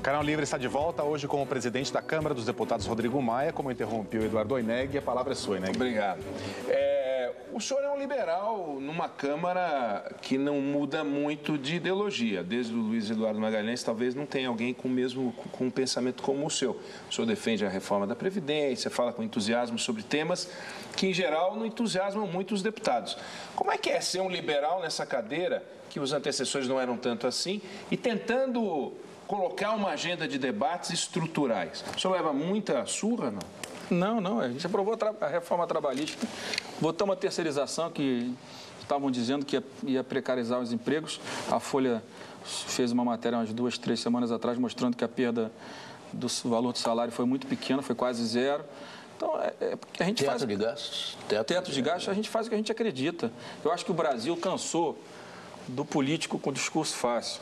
Canal Livre está de volta hoje com o presidente da Câmara dos Deputados, Rodrigo Maia. Como interrompeu Eduardo Oineg, a palavra é sua, Oineg. Obrigado. O senhor é um liberal numa Câmara que não muda muito de ideologia. Desde o Luiz Eduardo Magalhães, talvez não tenha alguém com um pensamento como o seu. O senhor defende a reforma da Previdência, fala com entusiasmo sobre temas que, em geral, não entusiasmam muito os deputados. Como é que é ser um liberal nessa cadeira, que os antecessores não eram tanto assim, e tentando colocar uma agenda de debates estruturais? O senhor leva muita surra, não? Não. A gente aprovou a reforma trabalhista, votamos a terceirização, que estavam dizendo que ia precarizar os empregos. A Folha fez uma matéria umas 2, 3 semanas atrás, mostrando que a perda do valor do salário foi muito pequena, foi quase zero. Então, a gente teto de gastos? Teto de gastos, a gente faz o que a gente acredita. Eu acho que o Brasil cansou do político com discurso fácil.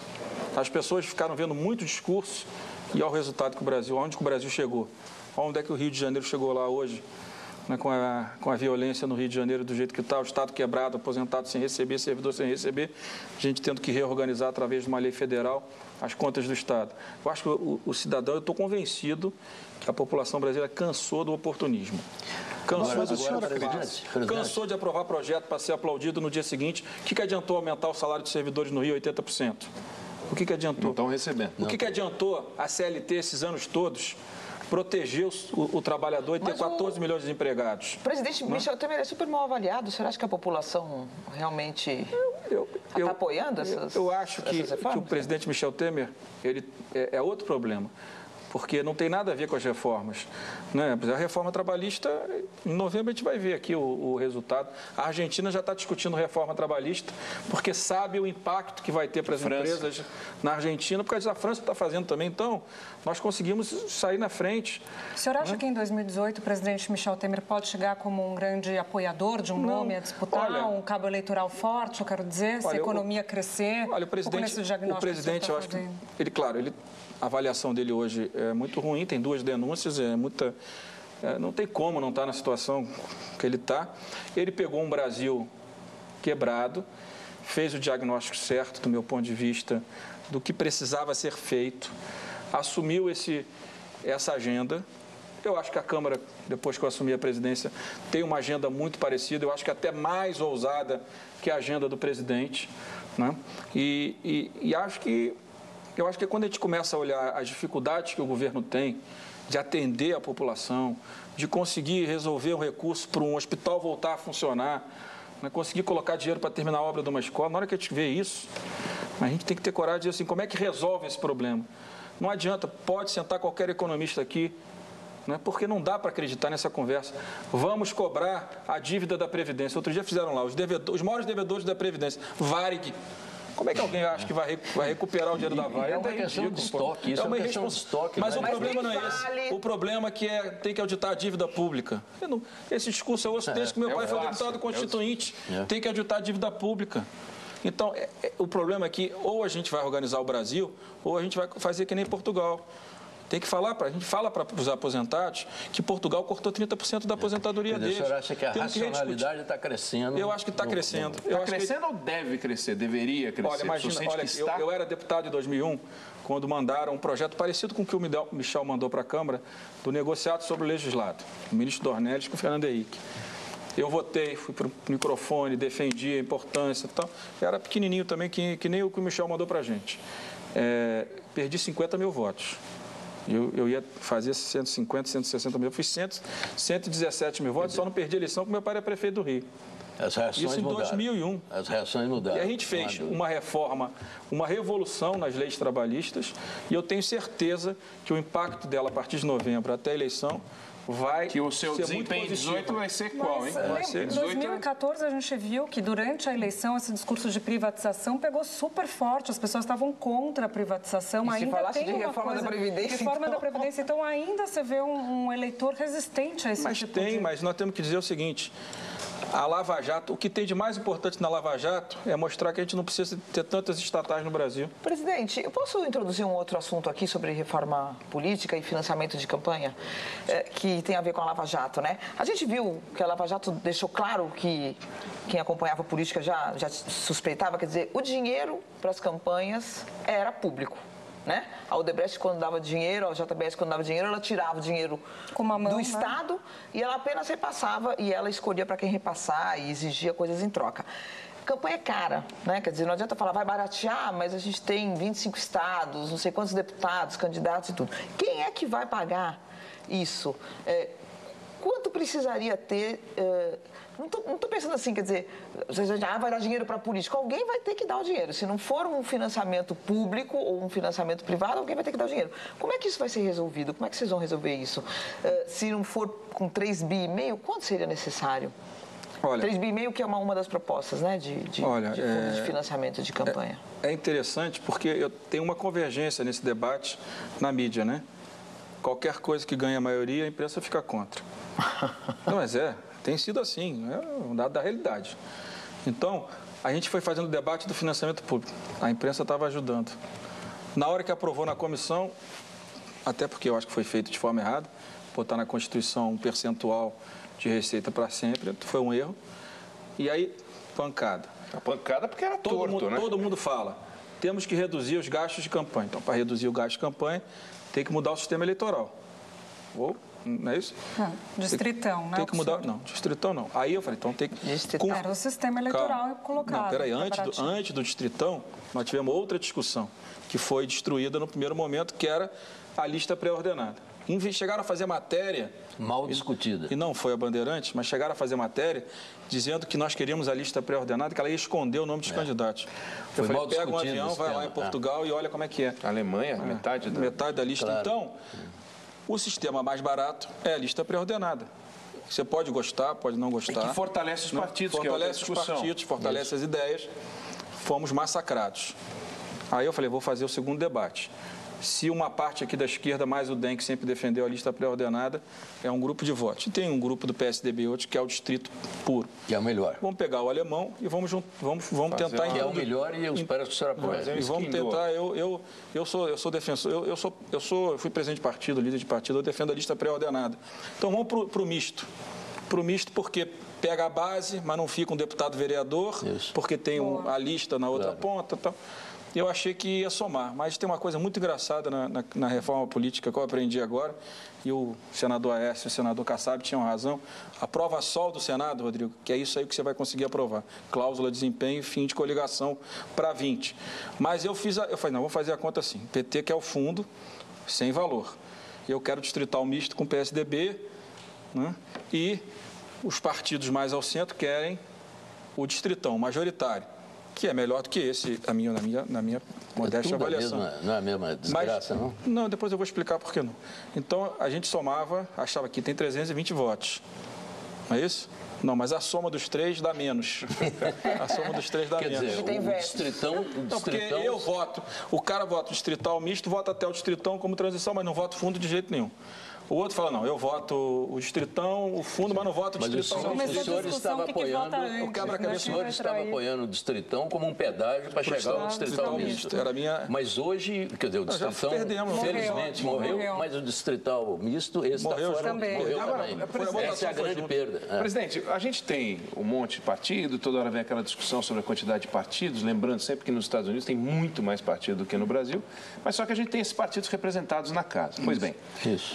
As pessoas ficaram vendo muito discurso e ao resultado que o Brasil, onde que o Brasil chegou. Onde é que o Rio de Janeiro chegou lá hoje, né, com a violência no Rio de Janeiro do jeito que está, o Estado quebrado, aposentado sem receber, servidor sem receber, a gente tendo que reorganizar através de uma lei federal as contas do Estado. Eu acho que o cidadão, eu estou convencido que a população brasileira cansou do oportunismo. Cansou de aprovar projeto para ser aplaudido no dia seguinte. O que adiantou aumentar o salário dos servidores no Rio 80%? O que adiantou? Não estão recebendo. O que adiantou a CLT esses anos todos proteger o trabalhador e ter 14 milhões de empregados? O presidente Michel Temer é super mal avaliado. Você acha que a população realmente está apoiando essas Eu acho que o presidente Michel Temer é outro problema. Porque não tem nada a ver com as reformas, né? A reforma trabalhista, em novembro a gente vai ver aqui o resultado. A Argentina já está discutindo reforma trabalhista, porque sabe o impacto que vai ter para as empresas na Argentina, porque a França está fazendo também. Então, nós conseguimos sair na frente. O senhor acha que em 2018 o presidente Michel Temer pode chegar como um grande apoiador de um nome a disputar, um cabo eleitoral forte, eu quero dizer, se a economia crescer? Olha, o presidente, eu acho que a avaliação dele hoje é muito ruim, tem 2 denúncias, não tem como não estar na situação que ele está. Ele pegou um Brasil quebrado, fez o diagnóstico certo, do meu ponto de vista, do que precisava ser feito, assumiu essa agenda. Eu acho que a Câmara, depois que eu assumi a presidência, tem uma agenda muito parecida, eu acho que até mais ousada que a agenda do presidente, né? Eu acho que quando a gente começa a olhar as dificuldades que o governo tem de atender a população, de conseguir resolver um recurso para um hospital voltar a funcionar, né, conseguir colocar dinheiro para terminar a obra de uma escola, na hora que a gente vê isso, a gente tem que ter coragem de dizer assim, como é que resolve esse problema? Não adianta, pode sentar qualquer economista aqui, né, porque não dá para acreditar nessa conversa. Vamos cobrar a dívida da Previdência. Outro dia fizeram lá, os maiores devedores da Previdência, Varig. Como é que alguém acha que vai recuperar o dinheiro da Varig? É uma questão de estoque, isso é uma questão de estoque. Mas o problema não é esse. O problema é que tem que auditar a dívida pública. Esse discurso eu ouço desde que meu pai foi deputado constituinte. Tem que auditar a dívida pública. Então, o problema é que ou a gente vai organizar o Brasil, ou a gente vai fazer que nem Portugal. Tem que falar, a gente fala para os aposentados que Portugal cortou 30% da aposentadoria deles. O senhor acha que a racionalidade está crescendo? Eu acho que está crescendo. Está crescendo ou deve crescer? Deveria crescer? Olha, imagina, eu era deputado em 2001, quando mandaram um projeto parecido com o que o Michel mandou para a Câmara, do negociado sobre o legislado, o ministro Dornelles com o Fernando Henrique. Eu votei, fui para o microfone, defendi a importância e tal. Eu era pequenininho também, que nem o que o Michel mandou para a gente. Perdi 50 mil votos. Eu ia fazer 150, 160 mil. Eu fiz 117 mil votos, só não perdi a eleição porque meu pai era prefeito do Rio. As reações Isso em 2001. As reações mudaram. E a gente fez uma reforma, uma revolução nas leis trabalhistas e eu tenho certeza que o impacto dela a partir de novembro até a eleição vai que o seu desempenho em 18 vai ser qual, hein? Em 2014 a gente viu que durante a eleição esse discurso de privatização pegou super forte, as pessoas estavam contra a privatização. E se falasse de reforma da Previdência, reforma da Previdência, então ainda você vê um eleitor resistente a esse tipo de... Mas nós temos que dizer o seguinte, a Lava Jato, o que tem de mais importante na Lava Jato é mostrar que a gente não precisa ter tantas estatais no Brasil. Presidente, eu posso introduzir um outro assunto aqui sobre reforma política e financiamento de campanha, que tem a ver com a Lava Jato, né? A gente viu que a Lava Jato deixou claro que quem acompanhava a política já suspeitava, quer dizer, o dinheiro para as campanhas era público. né? A Odebrecht, quando dava dinheiro, a JBS, quando dava dinheiro, ela tirava o dinheiro do Estado, né? E ela apenas repassava e ela escolhia para quem repassar e exigia coisas em troca. Campanha é cara, né? Quer dizer, não adianta falar, vai baratear, mas a gente tem 25 estados, não sei quantos deputados, candidatos e tudo. Quem é que vai pagar isso? Quanto precisaria ter... Não estou pensando assim, quer dizer, vai dar dinheiro para político. Alguém vai ter que dar o dinheiro. Se não for um financiamento público ou um financiamento privado, alguém vai ter que dar o dinheiro. Como é que isso vai ser resolvido? Como é que vocês vão resolver isso? Se não for com 3,5 bi, quanto seria necessário? Olha, 3,5 bi, que é uma das propostas, né, de fundo de financiamento de campanha. É interessante porque tem uma convergência nesse debate na mídia, né? Qualquer coisa que ganhe a maioria, a imprensa fica contra. Não, mas tem sido assim, é um dado da realidade. Então, a gente foi fazendo o debate do financiamento público. A imprensa estava ajudando. Na hora que aprovou na comissão, até porque eu acho que foi feito de forma errada, botar na Constituição um percentual de receita para sempre, foi um erro. E aí, pancada. A pancada porque era torto, né? Todo mundo fala, temos que reduzir os gastos de campanha. Então, para reduzir o gasto de campanha, tem que mudar o sistema eleitoral. Não é isso? Não, distritão, né? Tem que mudar. Não, distritão não. Aí eu falei, então tem que. Era o sistema eleitoral colocado. Não, peraí, antes do distritão, nós tivemos outra discussão, que foi destruída no primeiro momento, que era a lista pré-ordenada. Chegaram a fazer matéria. Mal discutida. E não foi a Bandeirantes, mas chegaram a fazer matéria dizendo que nós queríamos a lista pré-ordenada, que ela ia esconder o nome dos candidatos. Foi mal discutido. Pega um avião, vai lá em Portugal e olha como é que é. A Alemanha, metade da lista. Claro. Então, o sistema mais barato é a lista pré-ordenada. Você pode gostar, pode não gostar. E que fortalece os partidos, fortalece os partidos, fortalece as ideias. Fomos massacrados. Aí eu falei, vou fazer o segundo debate. Se uma parte aqui da esquerda, mais o DEM, que sempre defendeu a lista pré-ordenada, é um grupo de votos. E tem um grupo do PSDB outro, que é o distrito puro. Que é o melhor. Vamos pegar o alemão e vamos tentar... Que é o melhor e eu espero que o senhor apoie. E vamos tentar... Eu sou defensor, eu fui presidente de partido, líder de partido, eu defendo a lista pré-ordenada. Então vamos para o misto. Para o misto porque pega a base, mas não fica um deputado vereador, porque tem a lista na outra ponta e tal. Eu achei que ia somar, mas tem uma coisa muito engraçada na reforma política que eu aprendi agora, e o senador Aécio e o senador Kassab tinham razão. A prova sol do Senado, Rodrigo, que é isso aí que você vai conseguir aprovar. Cláusula de desempenho e fim de coligação para 20. Mas eu falei, não, vamos fazer a conta assim. PT que é o fundo, sem valor. Eu quero distrital misto com PSDB, né? E os partidos mais ao centro querem o distritão majoritário, que é melhor do que esse, na minha modesta avaliação. Não é a mesma desgraça, não? Não, depois eu vou explicar por que não. Então, a gente somava, achava que tem 320 votos. Não é isso? Não, mas a soma dos três dá menos. A soma dos três dá menos. Quer dizer, o distritão... Não, porque eu voto, o cara vota o distrital misto, vota até o distritão como transição, mas não voto fundo de jeito nenhum. O outro fala, não, eu voto o distritão, o fundo, mas não voto o distritão. Mas o senhor estava apoiando o senhor estava apoiando o distritão como um pedágio para chegar ao distrital misto. Era minha... Mas hoje, quer dizer, o distritão, felizmente, morreu, mas o distrital misto, esse está fora, morreu também. Essa é a grande perda. Presidente, a gente tem um monte de partido, toda hora vem aquela discussão sobre a quantidade de partidos, lembrando sempre que nos Estados Unidos tem muito mais partido do que no Brasil, mas só que a gente tem esses partidos representados na casa. Pois bem,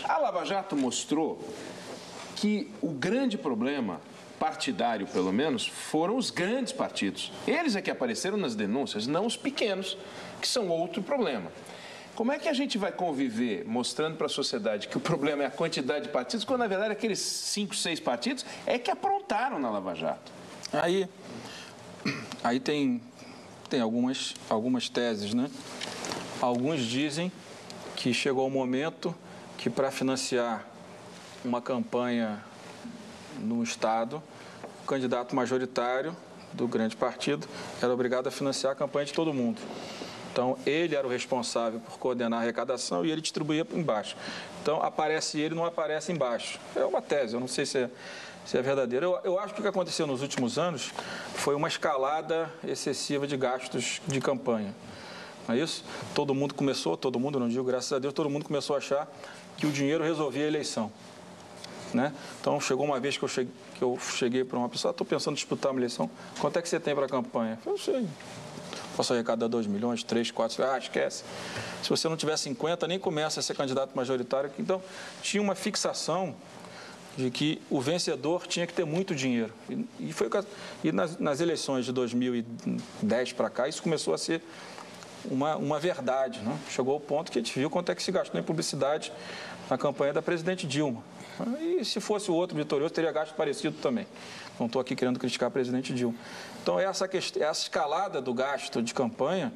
a Lava Jato mostrou que o grande problema, partidário pelo menos, foram os grandes partidos. Eles é que apareceram nas denúncias, não os pequenos, que são outro problema. Como é que a gente vai conviver mostrando para a sociedade que o problema é a quantidade de partidos, quando na verdade aqueles 5, 6 partidos é que aprontaram na Lava Jato? Aí tem algumas teses, né? Alguns dizem que chegou o momento que para financiar uma campanha no Estado, o candidato majoritário do grande partido era obrigado a financiar a campanha de todo mundo. Então, ele era o responsável por coordenar a arrecadação e ele distribuía embaixo. Então, aparece ele, não aparece embaixo. É uma tese, eu não sei se é verdadeiro. Eu acho que o que aconteceu nos últimos anos foi uma escalada excessiva de gastos de campanha. Não é isso? Todo mundo, não digo graças a Deus, todo mundo começou a achar que o dinheiro resolvia a eleição. Né? Então, chegou uma vez que eu cheguei para uma pessoa, estou pensando em disputar uma eleição, quanto é que você tem para a campanha? Eu falei, posso arrecadar 2 milhões, 3, 4, esquece. Se você não tiver 50, nem começa a ser candidato majoritário. Então, tinha uma fixação de que o vencedor tinha que ter muito dinheiro. E nas eleições de 2010 para cá, isso começou a ser uma verdade, né? Chegou ao ponto que a gente viu quanto é que se gastou em publicidade na campanha da presidente Dilma. E se fosse o outro vitorioso, teria gasto parecido também. Não estou aqui querendo criticar a presidente Dilma. Então, essa escalada do gasto de campanha,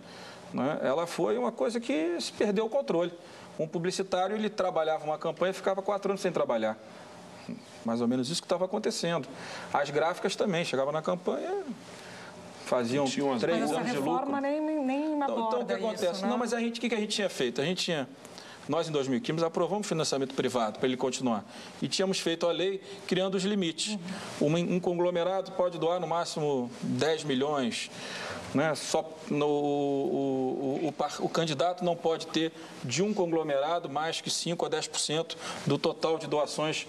né, ela foi uma coisa que se perdeu o controle. Um publicitário, ele trabalhava uma campanha e ficava 4 anos sem trabalhar. Mais ou menos isso que estava acontecendo. As gráficas também, chegavam na campanha, faziam 3 anos de lucro. Mas essa reforma nem aborda então, o que acontece? Isso, né? Não, mas o que a gente tinha feito? Nós, em 2015, aprovamos financiamento privado para ele continuar. E tínhamos feito a lei criando os limites. Um conglomerado pode doar no máximo 10 milhões. Né? O candidato não pode ter de um conglomerado mais que 5% a 10% do total de doações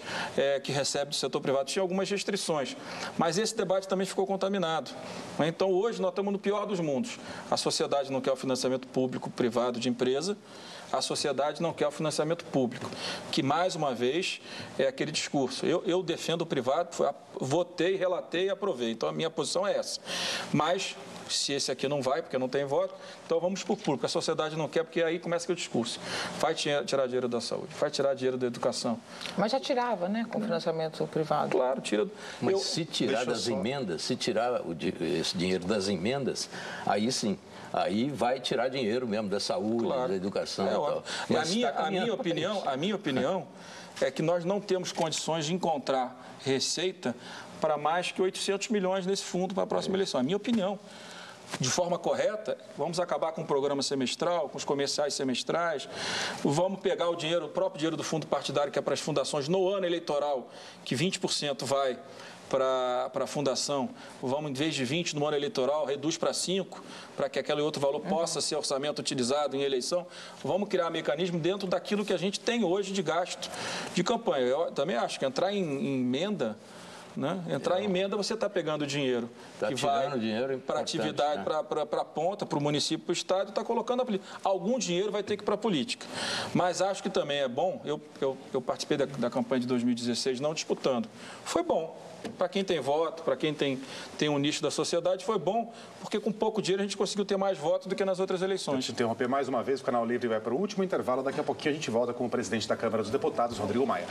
que recebe do setor privado. Tinha algumas restrições, mas esse debate também ficou contaminado. Né? Então, hoje, nós estamos no pior dos mundos. A sociedade não quer o financiamento público-privado de empresa, a sociedade não quer o financiamento público, que, mais uma vez, é aquele discurso. Eu defendo o privado, votei, relatei e aprovei. Então, a minha posição é essa. Mas, se esse aqui não vai, porque não tem voto, então vamos para o público. A sociedade não quer, porque aí começa aquele discurso. Vai tirar dinheiro da saúde, vai tirar dinheiro da educação. Mas já tirava, né, com financiamento privado. Claro, tira. Mas se tirar das emendas, se tirar esse dinheiro das emendas, aí sim. Aí vai tirar dinheiro mesmo da saúde, claro, da educação. E tal. A minha opinião é que nós não temos condições de encontrar receita para mais que 800 milhões nesse fundo para a próxima eleição. A minha opinião. De forma correta, vamos acabar com o programa semestral, com os comerciais semestrais, vamos pegar o próprio dinheiro do fundo partidário, que é para as fundações, no ano eleitoral, que 20% vai para a fundação, vamos, em vez de 20 no ano eleitoral, reduz para 5, para que aquele outro valor possa ser orçamento utilizado em eleição. Vamos criar mecanismo dentro daquilo que a gente tem hoje de gasto de campanha. Eu também acho que entrar em emenda... Né? Entrar em emenda, você está pegando dinheiro que vai para atividade, para a ponta, para o município, para o estado, está colocando algum dinheiro vai ter que ir para a política. Mas acho que também é bom, eu participei da campanha de 2016 não disputando. Foi bom. Para quem tem voto, para quem tem um nicho da sociedade, foi bom, porque com pouco dinheiro a gente conseguiu ter mais votos do que nas outras eleições. Deixa eu te interromper mais uma vez, o Canal Livre vai para o último intervalo, daqui a pouquinho a gente volta com o presidente da Câmara dos Deputados, Rodrigo Maia.